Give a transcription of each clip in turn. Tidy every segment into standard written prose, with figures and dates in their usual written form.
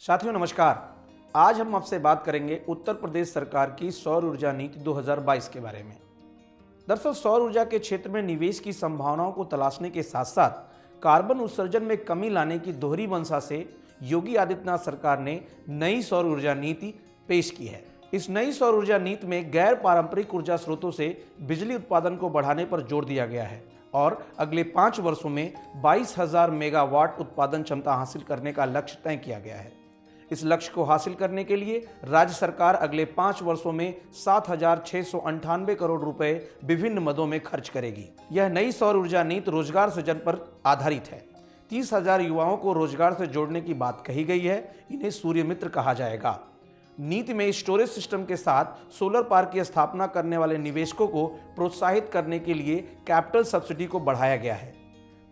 साथियों नमस्कार। आज हम आपसे बात करेंगे उत्तर प्रदेश सरकार की सौर ऊर्जा नीति 2022 के बारे में। दरअसल सौर ऊर्जा के क्षेत्र में निवेश की संभावनाओं को तलाशने के साथ साथ कार्बन उत्सर्जन में कमी लाने की दोहरी मंशा से योगी आदित्यनाथ सरकार ने नई सौर ऊर्जा नीति पेश की है। इस नई सौर ऊर्जा नीति में गैर पारंपरिक ऊर्जा स्रोतों से बिजली उत्पादन को बढ़ाने पर जोर दिया गया है और अगले 5 वर्षों में 22,000 मेगावाट उत्पादन क्षमता हासिल करने का लक्ष्य तय किया गया है। इस लक्ष्य को हासिल करने के लिए राज्य सरकार अगले 5 वर्षों में 7,698 करोड़ रुपए विभिन्न मदों में खर्च करेगी। यह नई सौर ऊर्जा नीति रोजगार सृजन पर आधारित है। 30,000 युवाओं को रोजगार से जोड़ने की बात कही गई है। इन्हें सूर्य मित्र कहा जाएगा। नीति में स्टोरेज सिस्टम के साथ सोलर पार्क की स्थापना करने वाले निवेशकों को प्रोत्साहित करने के लिए कैपिटल सब्सिडी को बढ़ाया गया है।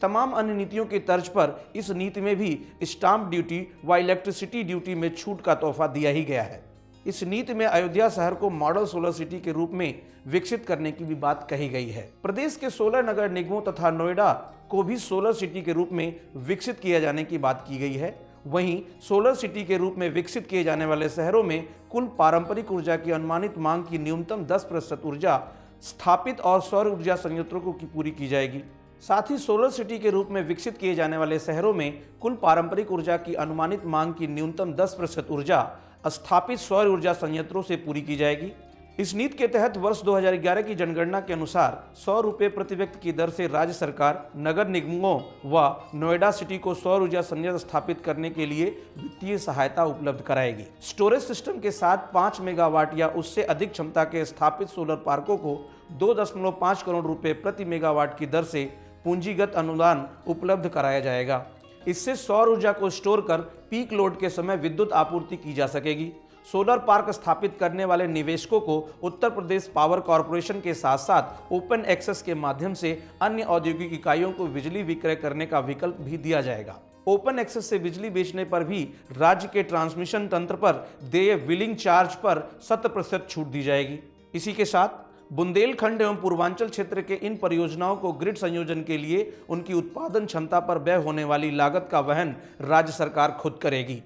तमाम अन्य नीतियों की तर्ज पर इस नीति में भी स्टाम्प ड्यूटी व इलेक्ट्रिसिटी ड्यूटी में छूट का तोहफा दिया ही गया है। इस नीति में अयोध्या शहर को मॉडल सोलर सिटी के रूप में विकसित करने की भी बात कही गई है। प्रदेश के 16 नगर निगमों तथा नोएडा को भी सोलर सिटी के रूप में विकसित किया जाने की बात की गई है। वहीं सोलर सिटी के रूप में विकसित किए जाने वाले शहरों में कुल पारंपरिक ऊर्जा की अनुमानित मांग की न्यूनतम 10% ऊर्जा स्थापित और सौर ऊर्जा संयंत्रों को पूरी की जाएगी। साथ ही सोलर सिटी के रूप में विकसित किए जाने वाले शहरों में कुल पारंपरिक ऊर्जा की अनुमानित मांग की न्यूनतम 10% ऊर्जा स्थापित सौर ऊर्जा संयंत्रों से पूरी की जाएगी। इस नीति के तहत वर्ष 2011 की जनगणना के अनुसार 100 रुपये प्रति व्यक्ति की दर से राज्य सरकार नगर निगमों व नोएडा सिटी को सौर ऊर्जा संयंत्र स्थापित करने के लिए वित्तीय सहायता उपलब्ध कराएगी। स्टोरेज सिस्टम के साथ 5 मेगावाट या उससे अधिक क्षमता के स्थापित सोलर पार्कों को 2.5 करोड़ रुपए प्रति मेगावाट की दर से पूंजीगत अनुदान उपलब्ध कराया जाएगा। इससे सौर ऊर्जा को स्टोर कर पीक लोड के समय विद्युत आपूर्ति की जा सकेगी। सोलर पार्क स्थापित करने वाले निवेशकों को उत्तर प्रदेश पावर कॉरपोरेशन के साथ साथ ओपन एक्सेस के माध्यम से अन्य औद्योगिक इकाइयों को बिजली विक्रय करने का विकल्प भी दिया जाएगा। ओपन एक्सेस से बिजली बेचने पर भी राज्य के ट्रांसमिशन तंत्र पर देय व्हीलिंग चार्ज पर 100% छूट दी जाएगी। इसी के साथ बुंदेलखंड एवं पूर्वांचल क्षेत्र के इन परियोजनाओं को ग्रिड संयोजन के लिए उनकी उत्पादन क्षमता पर व्यय होने वाली लागत का वहन राज्य सरकार खुद करेगी।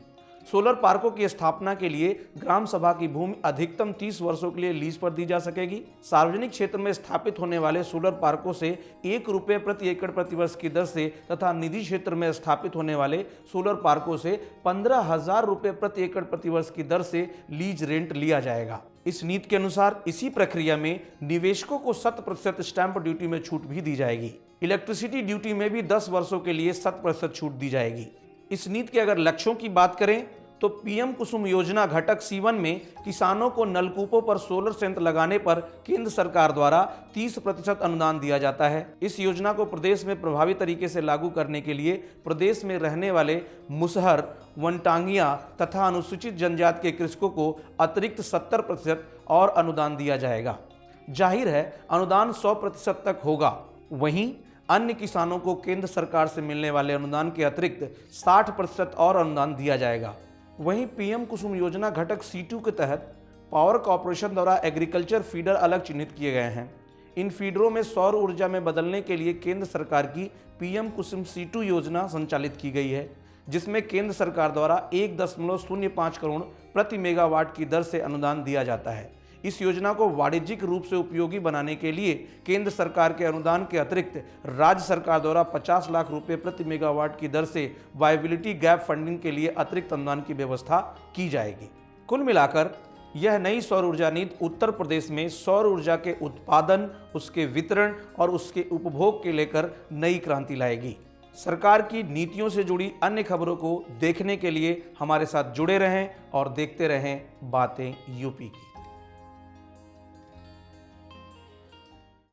सोलर पार्कों की स्थापना के लिए ग्राम सभा की भूमि अधिकतम 30 वर्षों के लिए लीज पर दी जा सकेगी। सार्वजनिक क्षेत्र में स्थापित होने वाले सोलर पार्कों से 1 रुपये प्रति एकड़ प्रति वर्ष की दर से तथा निजी क्षेत्र में स्थापित होने वाले सोलर पार्कों से 15,000 रुपये प्रति एकड़ प्रति वर्ष की दर से लीज रेंट लिया जाएगा। इस नीति के अनुसार इसी प्रक्रिया में निवेशकों को 100% स्टैंप ड्यूटी में छूट भी दी जाएगी। इलेक्ट्रिसिटी ड्यूटी में भी 10 वर्षों के लिए 100% छूट दी जाएगी। इस नीति के अगर लक्ष्यों की बात करें तो पीएम कुसुम योजना घटक C1 में किसानों को नलकूपों पर सोलर संयंत्र लगाने पर केंद्र सरकार द्वारा 30% अनुदान दिया जाता है। इस योजना को प्रदेश में प्रभावी तरीके से लागू करने के लिए प्रदेश में रहने वाले मुसहर, वनटांगिया तथा अनुसूचित जनजाति के कृषकों को अतिरिक्त 70% और अनुदान दिया जाएगा। जाहिर है अनुदान 100% तक होगा। वहीं अन्य किसानों को केंद्र सरकार से मिलने वाले अनुदान के अतिरिक्त 60% और अनुदान दिया जाएगा। वहीं पीएम कुसुम योजना घटक C2 के तहत पावर कॉरपोरेशन द्वारा एग्रीकल्चर फीडर अलग चिन्हित किए गए हैं। इन फीडरों में सौर ऊर्जा में बदलने के लिए केंद्र सरकार की पीएम कुसुम C2 योजना संचालित की गई है, जिसमें केंद्र सरकार द्वारा 1.05 करोड़ प्रति मेगावाट की दर से अनुदान दिया जाता है। इस योजना को वाणिज्यिक रूप से उपयोगी बनाने के लिए केंद्र सरकार के अनुदान के अतिरिक्त राज्य सरकार द्वारा 50 लाख रुपए प्रति मेगावाट की दर से वायबिलिटी गैप फंडिंग के लिए अतिरिक्त अनुदान की व्यवस्था की जाएगी। कुल मिलाकर यह नई सौर ऊर्जा नीति उत्तर प्रदेश में सौर ऊर्जा के उत्पादन, उसके वितरण और उसके उपभोग के लेकर नई क्रांति लाएगी। सरकार की नीतियों से जुड़ी अन्य खबरों को देखने के लिए हमारे साथ जुड़े रहें और देखते रहें बातें यूपी की।